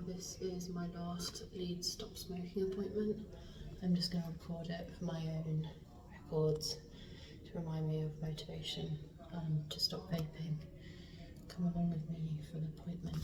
this is my last Leeds Stop Smoking appointment. I'm just going to record it for my own records to remind me of motivation to stop vaping. Come along with me for the appointment.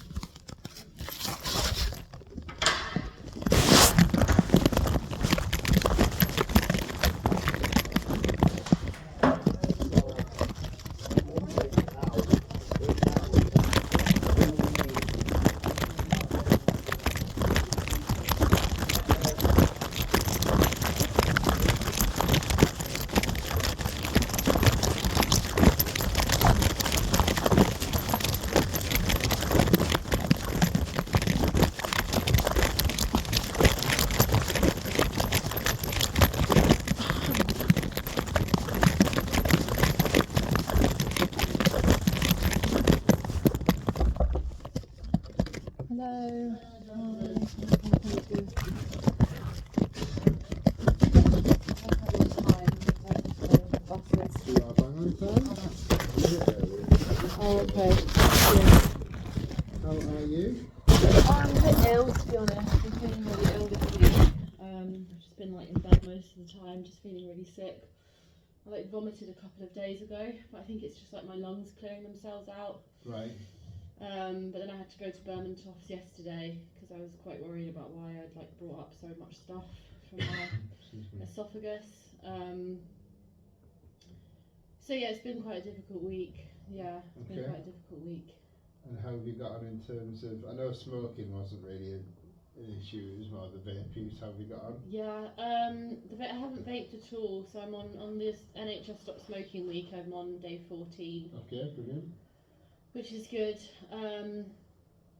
Hello. Oh, okay. Yeah. How are you? I'm a bit ill, to be honest. I'm feeling really ill this week. I've just been in bed most of the time, just feeling really sick. I vomited a couple of days ago, but I think it's just my lungs clearing themselves out. Right. But then I had to go to Bermontoffs yesterday because I was quite worried about why I'd brought up so much stuff from my esophagus. So yeah, it's been quite a difficult week. Yeah, it's been quite a difficult week. And how have you got on in terms of, I know smoking wasn't really an issue, it was more the vape use. How have you got on? Yeah, I haven't vaped at all, so I'm on this NHS Stop Smoking week. I'm on day 14. Okay, brilliant. Which is good.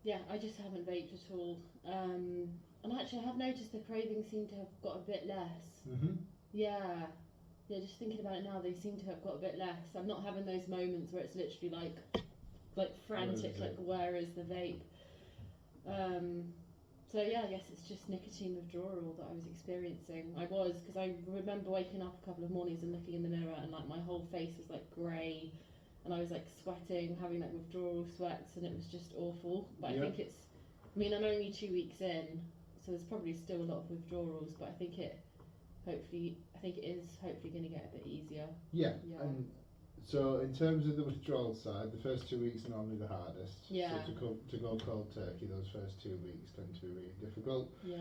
Yeah, I just haven't vaped at all. And actually I have noticed the cravings seem to have got a bit less. Yeah, just thinking about it now, they seem to have got a bit less. I'm not having those moments where it's literally like frantic, where is the vape? So yeah, I guess it's just nicotine withdrawal that I was experiencing. Because I remember waking up a couple of mornings and looking in the mirror and my whole face was grey, and I was sweating, having withdrawal sweats, and it was just awful. But I think I'm only 2 weeks in, so there's probably still a lot of withdrawals, but I think it is hopefully going to get a bit easier. Yeah. And so in terms of the withdrawal side, the first 2 weeks are normally the hardest. Yeah. So to go cold turkey, those first 2 weeks tend to be really difficult. Yeah.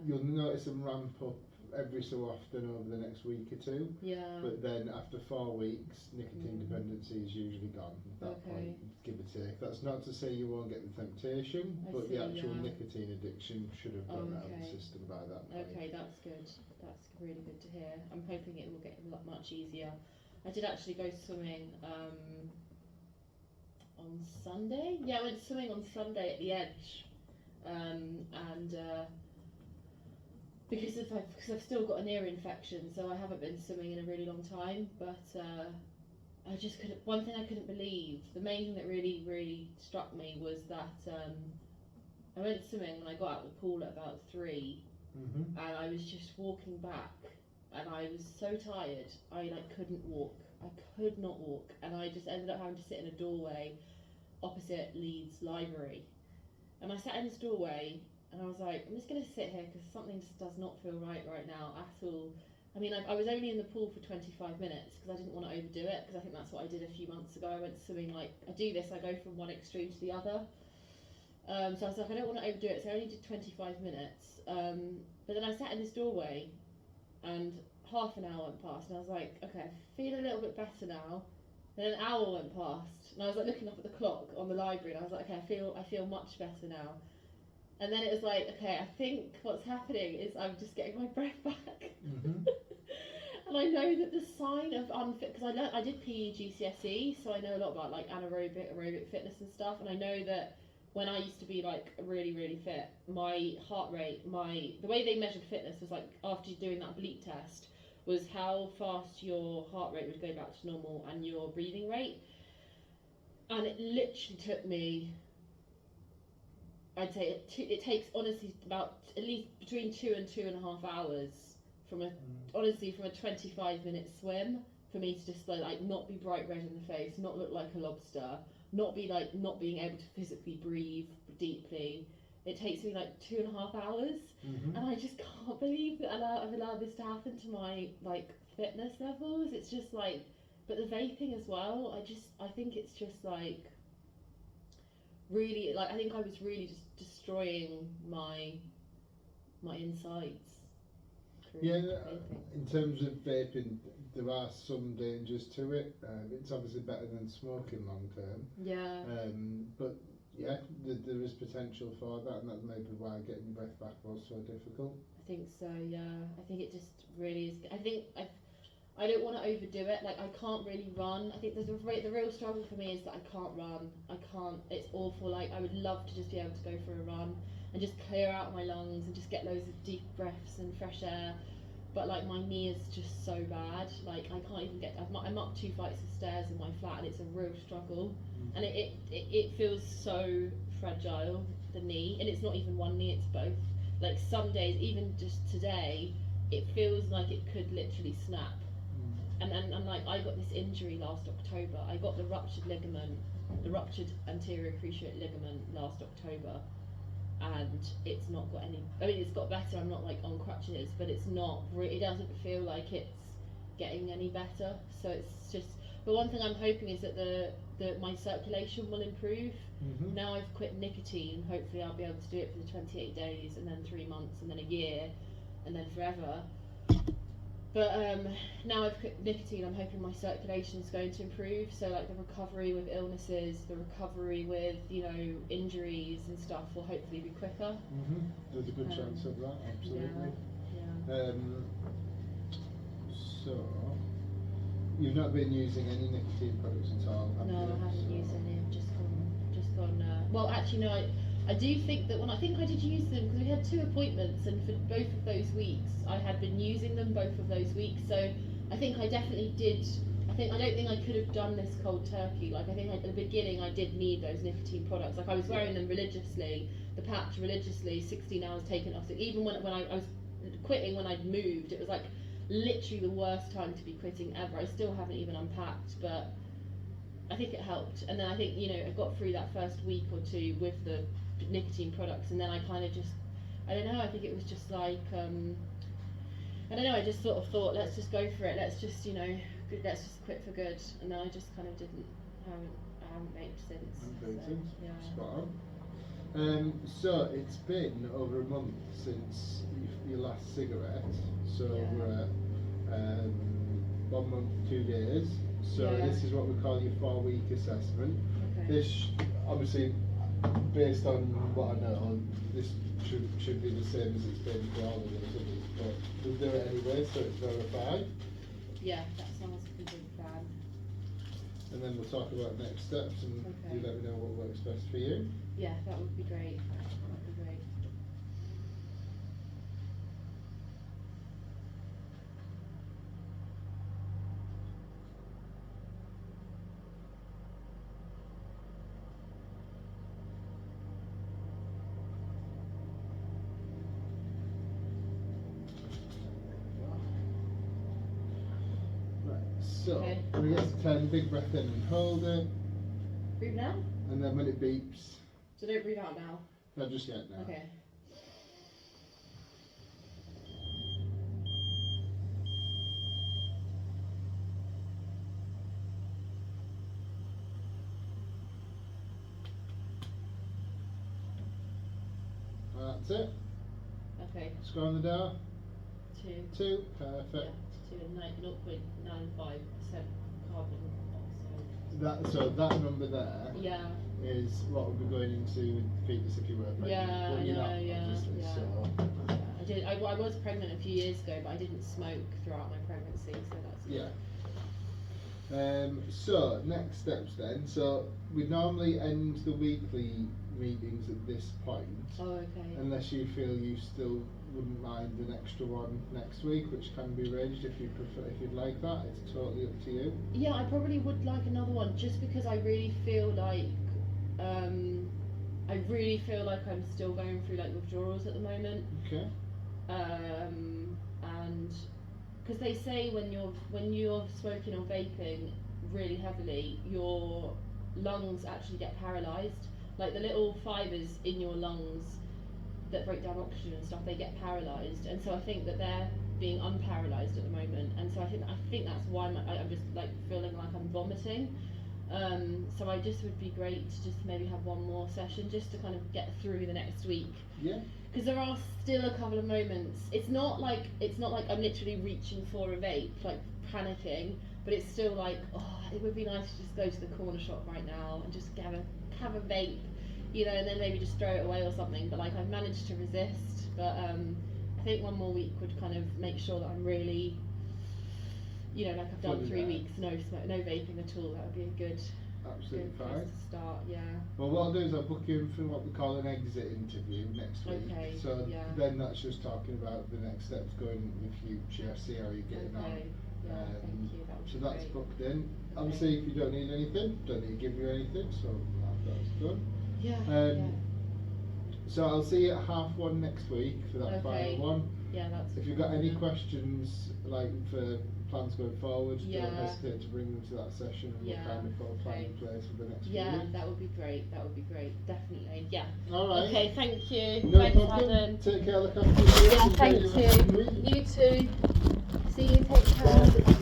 You'll notice them ramp up every so often over the next week or two. Yeah. But then after 4 weeks, nicotine dependency is usually gone at that point, give or take. That's not to say you won't get the temptation, but the actual nicotine addiction should have gone out of the system by that point. Okay, that's good. That's really good to hear. I'm hoping it will get much easier. I did actually go swimming on Sunday. Yeah, I went swimming on Sunday at the Edge, and because I've still got an ear infection, so I haven't been swimming in a really long time. But I just couldn't. One thing I couldn't believe, the main thing that really struck me was that I went swimming and I got out of the pool at about 3, and I was just walking back. And I was so tired, I couldn't walk. I could not walk, and I just ended up having to sit in a doorway opposite Leeds Library. And I sat in this doorway, and I was like, I'm just going to sit here because something just does not feel right now at all. I mean, I was only in the pool for 25 minutes because I didn't want to overdo it, because I think that's what I did a few months ago. I went swimming I do this, I go from one extreme to the other. So I was like, I don't want to overdo it, so I only did 25 minutes. But then I sat in this doorway, and half an hour went past, and I was like, okay, I feel a little bit better now. Then an hour went past, and I was looking up at the clock on the library, and I was like, okay, I feel much better now. And then it was okay, I think what's happening is I'm just getting my breath back. And I know that the sign of unfit, because I did PE GCSE, so I know a lot about aerobic fitness and stuff, and I know that when I used to be really fit, my heart rate, the way they measured fitness was after doing that bleep test, was how fast your heart rate would go back to normal and your breathing rate. And it literally took me, I'd say it takes honestly about at least between 2 and 2.5 hours from a 25-minute swim for me to just not be bright red in the face, not look like a lobster, not being able to physically breathe deeply. it takes me like 2.5 hours, and I just can't believe that I've allowed this to happen to my like fitness levels. It's just like, but the vaping as well. I think it's just like really, like I think I was really just destroying my insides. Yeah, in terms of vaping, there are some dangers to it. It's obviously better than smoking long term. Yeah. But yeah, there is potential for that, and that's maybe why getting your breath back was so difficult. I think so. Yeah. I think it just really is. I don't want to overdo it. Like I can't really run. I think the real struggle for me is that I can't run. I can't. It's awful. Like I would love to just be able to go for a run and just clear out my lungs and just get loads of deep breaths and fresh air. But like my knee is just so bad. Like I can't even get. I'm up 2 flights of stairs in my flat, and it's a real struggle. And it feels so fragile, the knee, and it's not even one knee. It's both. Like some days, even just today, it feels like it could literally snap. And like I got this injury last October. I got the ruptured anterior cruciate ligament last October, and it's not got any. I mean, it's got better. I'm not like on crutches, but it's not. It doesn't feel like it's getting any better. So it's just. But one thing I'm hoping is that my circulation will improve. Now I've quit nicotine. Hopefully I'll be able to do it for the 28 days, and then 3 months, and then a year, and then forever. But now I've quit nicotine, I'm hoping my circulation is going to improve. So like the recovery with illnesses, the recovery with, you know, injuries and stuff will hopefully be quicker. There's a good chance of that, absolutely. Yeah. So, you've not been using any nicotine products at all, have you? No, I haven't used any. I've just gone. Well, actually, no. I do think that I think I did use them because we had 2 appointments, and for both of those weeks I had been using them both of those weeks. So I think I definitely did. I don't think I could have done this cold turkey. Like I think at the beginning I did need those nicotine products. Like I was wearing them religiously, the patch religiously, 16 hours taken off. So even when I was quitting, when I'd moved, it was like literally the worst time to be quitting ever. I still haven't even unpacked, but I think it helped. And then I think, you know, I got through that first week or 2 with the nicotine products, and then I kind of just, I don't know, I think it was just like, I don't know, I just sort of thought, let's just go for it, let's just, you know, let's just quit for good, and then I just kind of I haven't vaped since. Yeah. Spot on. So it's been over a month since your last cigarette, so we're at 1 month, 2 days, so this is what we call your 4-week assessment. This, obviously, based on what I know, this should be the same as it's been for all of the others, but we'll do it anyway, so it's verified. Yeah, that sounds like a good plan. And then we'll talk about next steps, and you let me know what works best for you. Yeah, that would be great. That would be great. So, when it gets to 10, big breath in and hold it. Breathe now? And then when it beeps. So don't breathe out now? Not just yet now. Okay. That's it. Okay. Score on the dial. 2. 2, perfect. Yeah, 0.95% carbon oxide. So that number there is what would be going into fetus if you were pregnant. Yeah, well, I know, obviously, yeah. So. I was pregnant a few years ago, but I didn't smoke throughout my pregnancy, so that's good. Yeah. So next steps then. So we normally end the weekly meetings at this point. Oh, okay. Unless you feel you still wouldn't mind an extra one next week, which can be arranged if you prefer. If you'd like that, it's totally up to you. Yeah, I probably would like another one, just because I really feel like I'm still going through like withdrawals at the moment. Okay. And because they say when you're smoking or vaping really heavily, your lungs actually get paralysed. Like the little fibres in your lungs that break down oxygen and stuff, they get paralysed, and so I think that they're being unparalysed at the moment, and so I think that's why I'm just like feeling like I'm vomiting. So I just would be great to just maybe have one more session just to kind of get through the next week. Yeah. Because there are still a couple of moments. It's not like I'm literally reaching for a vape, like panicking, but it's still like, oh, it would be nice to just go to the corner shop right now and just have a vape, you know, and then maybe just throw it away or something. But like I've managed to resist. But I think one more week would kind of make sure that I'm really, you know, like I've done 3 weeks, no vaping at all. That would be a good. Absolutely good place fine. to start, yeah. Well, what I'll do is I'll book you in for what we call an exit interview next week. Okay, So yeah. then that's just talking about the next steps going in the future, see how you're getting on. Okay, yeah, thank you. That would So be that's great. booked in. Okay. Obviously, if you don't need anything, don't need to give you anything, so that's done. Yeah, So I'll see you at 1:30 next week for that Okay. final one. yeah, that's. If you've got any questions, like for plans going forward, Yeah. don't hesitate to bring them to that session, and Yeah, we'll kind of put a plan okay. in place for the next few Yeah, weeks. that would be great. That would be great. Definitely. Yeah. All right. Okay. Thank you. No Thanks, problem. Adam. Take care. Look after yourself. Yeah. Enjoy Thank your rest of the you. week. You too. See you. Take care.